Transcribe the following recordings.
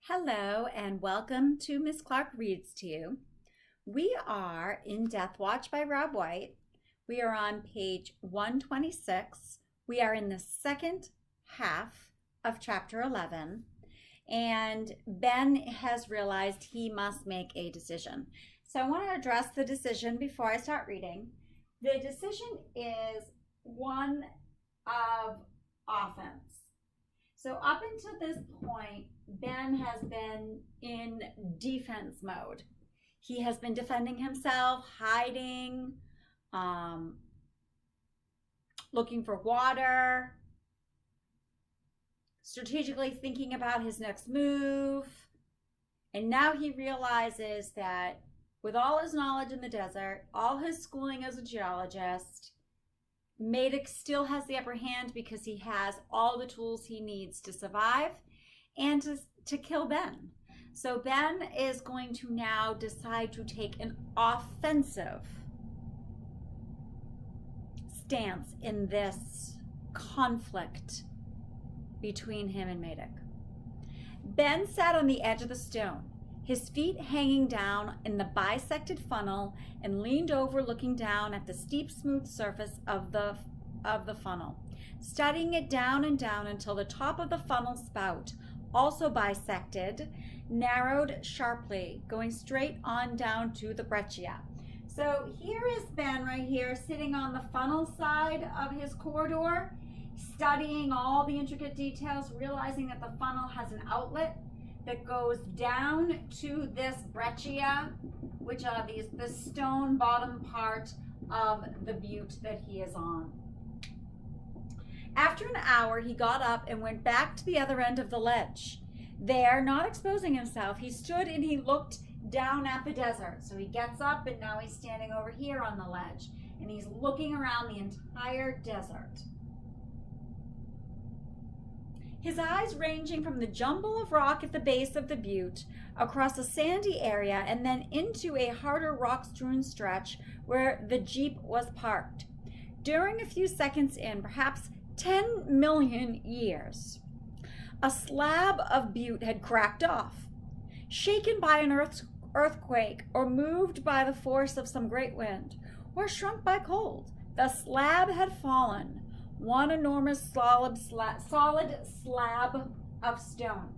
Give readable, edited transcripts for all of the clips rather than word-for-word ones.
Hello and welcome to Miss Clark Reads to You. We are in Deathwatch by Rob White. We are on page 126. We are in the second half of chapter 11, and Ben has realized he must make a decision. So I want to address the decision before I start reading. The decision is one of offense. So up until this point, Ben has been in defense mode. He has been defending himself, hiding, looking for water, strategically thinking about his next move. And now he realizes that with all his knowledge in the desert, all his schooling as a geologist, Maddox still has the upper hand because he has all the tools he needs to survive and to kill Ben. So Ben is going to now decide to take an offensive stance in this conflict between him and Maddox. Ben sat on the edge of the stone, his feet hanging down in the bisected funnel, and leaned over looking down at the steep, smooth surface of the funnel, studying it down and down until the top of the funnel spout, also bisected, narrowed sharply, going straight on down to the breccia. So here is Ben right here sitting on the funnel side of his corridor, studying all the intricate details, realizing that the funnel has an outlet that goes down to this breccia, which are the stone bottom part of the butte that he is on. After an hour, he got up and went back to the other end of the ledge. There, not exposing himself, he stood and he looked down at the desert. So he gets up and now he's standing over here on the ledge and he's looking around the entire desert. His eyes ranging from the jumble of rock at the base of the butte, across a sandy area, and then into a harder rock-strewn stretch where the Jeep was parked. During a few seconds in, perhaps 10 million years, a slab of butte had cracked off. Shaken by an earthquake, or moved by the force of some great wind, or shrunk by cold, the slab had fallen. One enormous solid slab of stone.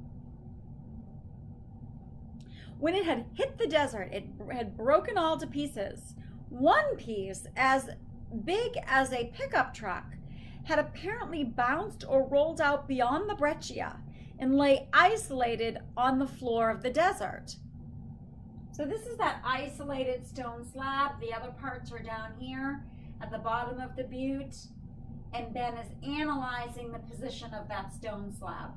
When it had hit the desert, it had broken all to pieces. One piece, as big as a pickup truck, had apparently bounced or rolled out beyond the breccia and lay isolated on the floor of the desert. So this is that isolated stone slab. The other parts are down here at the bottom of the butte. And Ben is analyzing the position of that stone slab.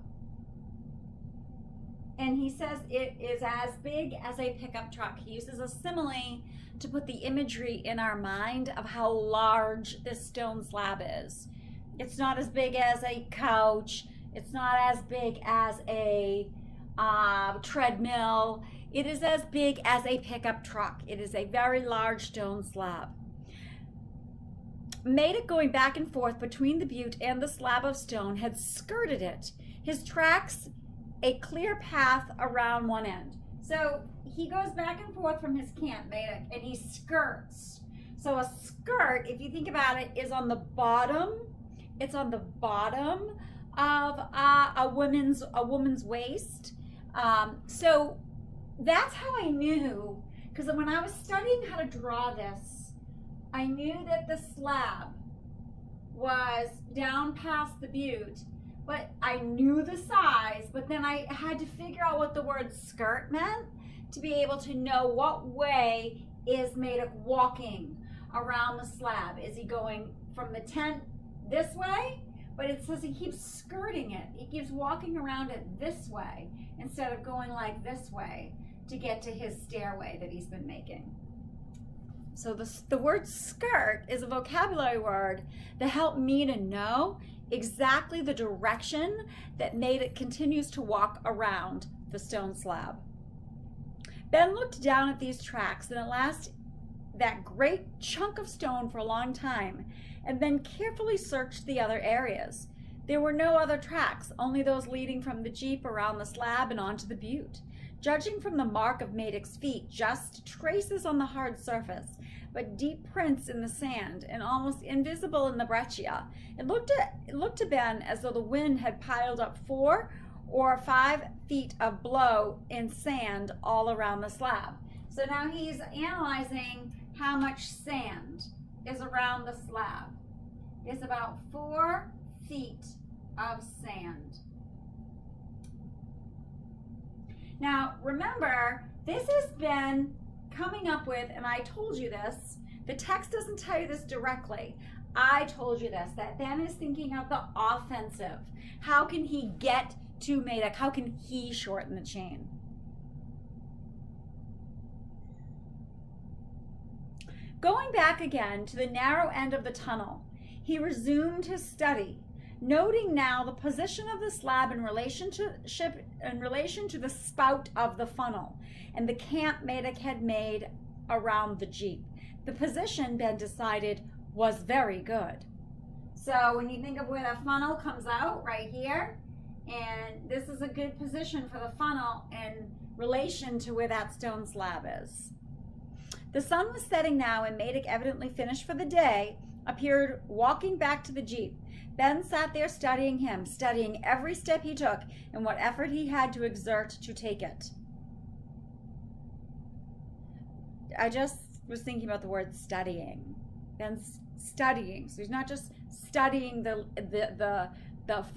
And he says it is as big as a pickup truck. He uses a simile to put the imagery in our mind of how large this stone slab is. It's not as big as a couch. It's not as big as a treadmill. It is as big as a pickup truck. It is a very large stone slab. Maddox, going back and forth between the butte and the slab of stone, had skirted it, his tracks a clear path around one end. So he goes back and forth from his camp, Maddox, and he skirts. So a skirt, if you think about it, is on the bottom. It's on the bottom of a woman's waist. So that's how I knew, because when I was studying how to draw this, I knew that the slab was down past the butte, but I knew the size, but then I had to figure out what the word skirt meant to be able to know what way is Maddox walking around the slab. Is he going from the tent this way? But it says he keeps skirting it. He keeps walking around it this way instead of going like this way to get to his stairway that he's been making. So the word skirt is a vocabulary word that helped me to know exactly the direction that Maddox continues to walk around the stone slab. Ben looked down at these tracks and at last that great chunk of stone for a long time, and then carefully searched the other areas. There were no other tracks, only those leading from the Jeep around the slab and onto the butte. Judging from the mark of Madoc's feet, just traces on the hard surface, but deep prints in the sand and almost invisible in the breccia, it looked to Ben as though the wind had piled up 4 or 5 feet of blow in sand all around the slab. So now he's analyzing how much sand is around the slab. It's about 4 feet of sand. Now, remember, this has been coming up with, and I told you this, the text doesn't tell you this directly. I told you this, that Ben is thinking of the offensive. How can he get to Madoc? How can he shorten the chain? Going back again to the narrow end of the tunnel, he resumed his study, noting now the position of the slab in relation to the spout of the funnel and the camp Madoc had made around the Jeep. The position, Ben decided, was very good. So when you think of where the funnel comes out, right here, and this is a good position for the funnel in relation to where that stone slab is. The sun was setting now, and Madoc, evidently finished for the day, appeared walking back to the Jeep. Ben sat there studying him, studying every step he took and what effort he had to exert to take it. I just was thinking about the word studying. Ben's studying. So he's not just studying the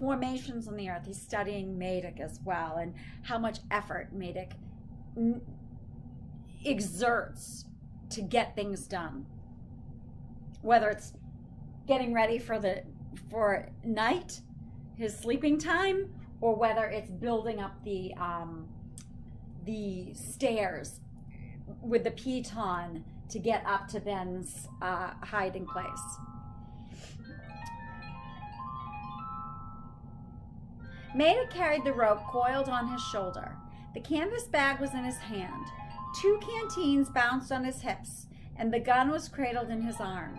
formations on the earth. He's studying Madoc as well, and how much effort Madoc exerts to get things done. Whether it's getting ready for night, his sleeping time, or whether it's building up the stairs with the piton to get up to Ben's hiding place. Madoc carried the rope coiled on his shoulder. The canvas bag was in his hand. 2 canteens bounced on his hips, and the gun was cradled in his arm.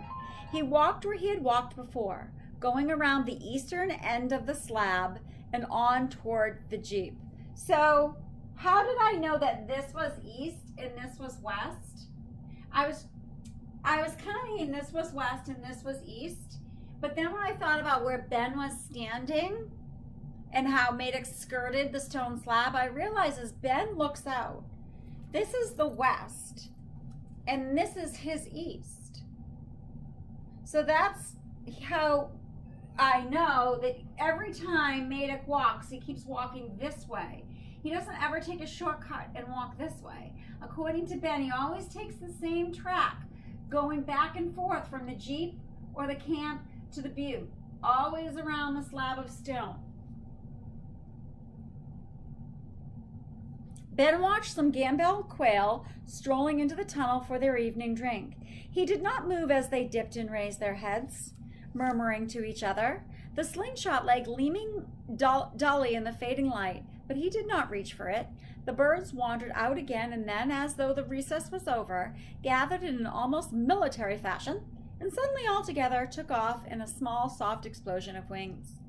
He walked where he had walked before, going around the eastern end of the slab and on toward the Jeep. So, how did I know that this was east and this was west? I was kind of thinking this was west and this was east, but then when I thought about where Ben was standing and how Madoc skirted the stone slab, I realized as Ben looks out, this is the west and this is his east. So that's how I know that every time Madoc walks, he keeps walking this way. He doesn't ever take a shortcut and walk this way. According to Ben, he always takes the same track, going back and forth from the Jeep or the camp to the butte, always around the slab of stone. Ben watched some Gambel quail strolling into the tunnel for their evening drink. He did not move as they dipped and raised their heads, murmuring to each other. The slingshot lay gleaming dully in the fading light, but he did not reach for it. The birds wandered out again, and then, as though the recess was over, gathered in an almost military fashion, and suddenly all together took off in a small, soft explosion of wings.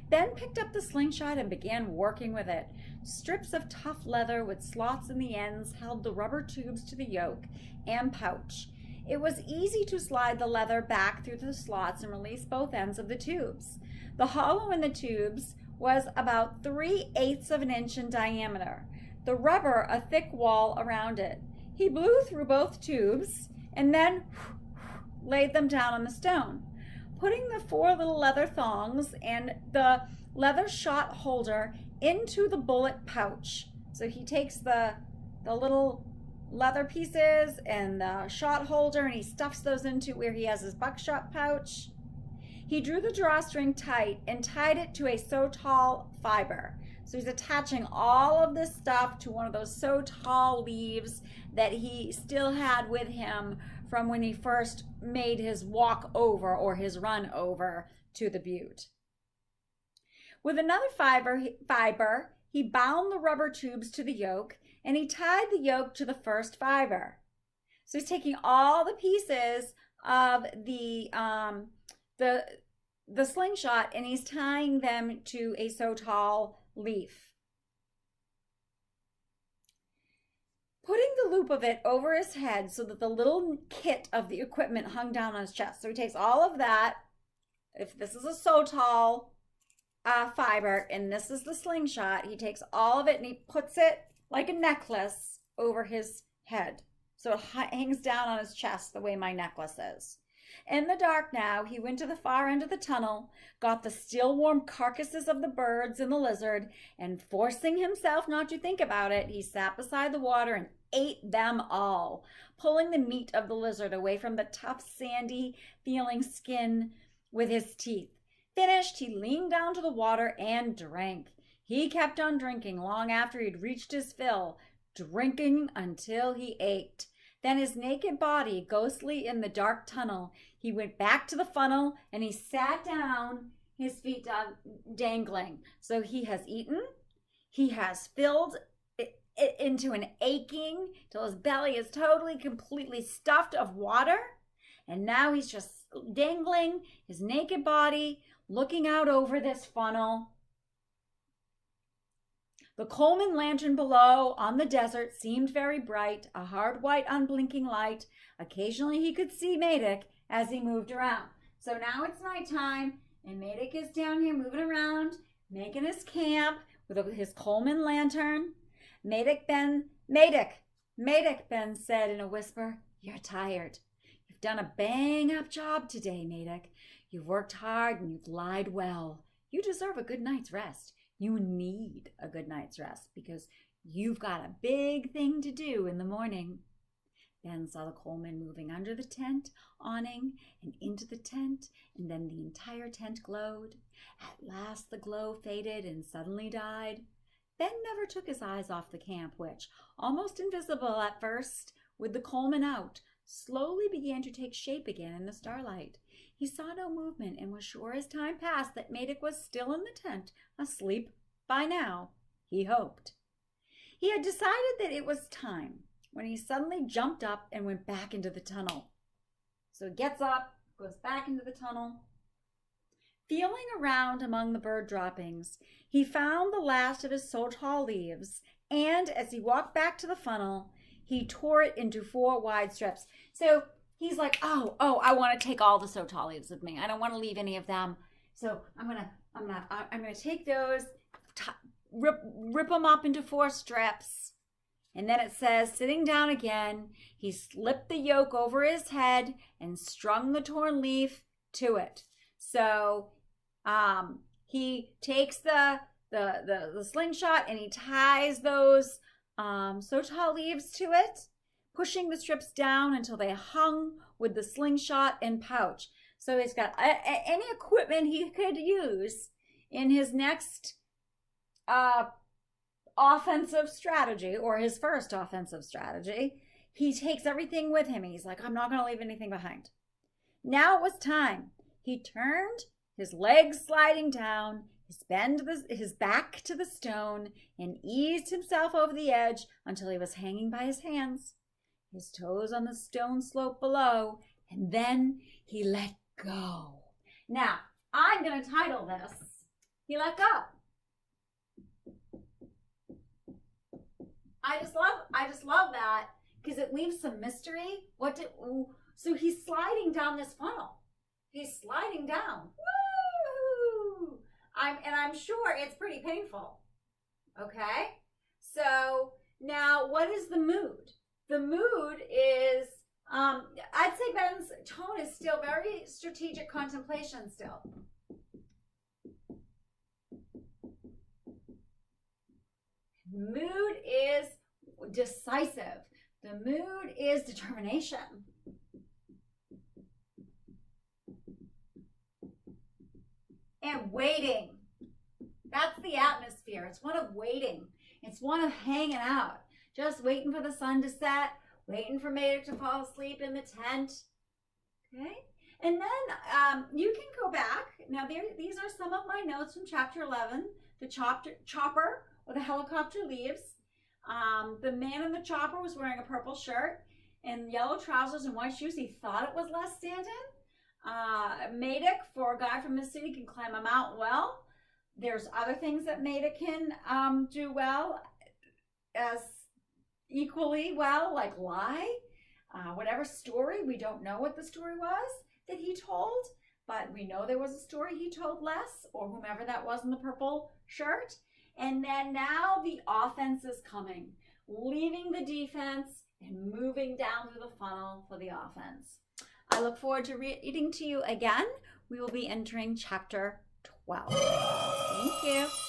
Ben picked up the slingshot and began working with it. Strips of tough leather with slots in the ends held the rubber tubes to the yoke and pouch. It was easy to slide the leather back through the slots and release both ends of the tubes. The hollow in the tubes was about 3/8 of an inch in diameter, the rubber a thick wall around it. He blew through both tubes and then laid them down on the stone, putting the 4 little leather thongs and the leather shot holder into the bullet pouch. So he takes the little leather pieces and the shot holder and he stuffs those into where he has his buckshot pouch. He drew the drawstring tight and tied it to a so-tall fiber. So he's attaching all of this stuff to one of those so-tall leaves that he still had with him from when he first made his walk over or his run over to the butte. With another fiber, he bound the rubber tubes to the yoke, and he tied the yoke to the first fiber. So he's taking all the pieces of the the slingshot and he's tying them to a sotol leaf. Putting the loop of it over his head so that the little kit of the equipment hung down on his chest. So he takes all of that. If this is a sotol fiber and this is the slingshot, he takes all of it and he puts it like a necklace over his head. So it hangs down on his chest the way my necklace is. In the dark now, he went to the far end of the tunnel, got the still warm carcasses of the birds and the lizard, and forcing himself not to think about it, he sat beside the water and ate them all, pulling the meat of the lizard away from the tough, sandy feeling skin with his teeth. Finished, he leaned down to the water and drank. He kept on drinking long after he'd reached his fill, drinking until he ached. Then his naked body, ghostly in the dark tunnel, he went back to the funnel and he sat down, his feet dangling. So he has eaten, he has filled it into an aching till his belly is totally, completely stuffed of water. And now he's just dangling his naked body, looking out over this funnel. The Coleman lantern below on the desert seemed very bright, a hard white unblinking light. Occasionally he could see Madik as he moved around. So now it's nighttime and Madik is down here moving around, making his camp with his Coleman lantern. Madik, Ben said in a whisper, "You're tired. You've done a bang-up job today, Madik. You've worked hard and you've lied well. You deserve a good night's rest. You need a good night's rest because you've got a big thing to do in the morning." Ben saw the Coleman moving under the tent awning and into the tent, and then the entire tent glowed. At last the glow faded and suddenly died. Ben never took his eyes off the camp, which, almost invisible at first, with the Coleman out, slowly began to take shape again in the starlight. He saw no movement and was sure as time passed that Madik was still in the tent, asleep by now, he hoped. He had decided that it was time when he suddenly jumped up and went back into the tunnel. So he gets up, goes back into the tunnel. Feeling around among the bird droppings, he found the last of his sotol leaves, and as he walked back to the funnel, he tore it into 4 wide strips. So he's like, oh, I want to take all the sotol leaves with me. I don't want to leave any of them. So I'm gonna take those, rip them up into 4 strips. And then it says, sitting down again, he slipped the yoke over his head and strung the torn leaf to it. So he takes the slingshot and he ties those sotol leaves to it, pushing the strips down until they hung with the slingshot and pouch. So he's got any equipment he could use in his next offensive strategy, or his first offensive strategy. He takes everything with him. He's like, I'm not going to leave anything behind. Now it was time. He turned, his legs sliding down, his back to the stone, and eased himself over the edge until he was hanging by his hands, his toes on the stone slope below, and then he let go. Now, I'm going to title this, He Let Go. I just love that because it leaves some mystery. So he's sliding down this funnel. He's sliding down. Woo! I'm sure it's pretty painful. Okay? So now what is the mood? The mood is, I'd say Ben's tone is still very strategic contemplation still. Mood is decisive. The mood is determination. And waiting. That's the atmosphere. It's one of waiting. It's one of hanging out. Just waiting for the sun to set, waiting for Madik to fall asleep in the tent. Okay? And then you can go back. Now, these are some of my notes from chapter 11. The chopper, or the helicopter leaves. The man in the chopper was wearing a purple shirt and yellow trousers and white shoes. He thought it was Les Stanton. Madik, for a guy from the city, can climb a mountain well. There's other things that Madik can do well, as equally well, like lie. Whatever story, we don't know what the story was that he told, but we know there was a story he told Les, or whomever that was in the purple shirt. And then now the offense is coming, leaving the defense and moving down through the funnel for the offense. I look forward to reading to you again. We will be entering chapter 12. Thank you.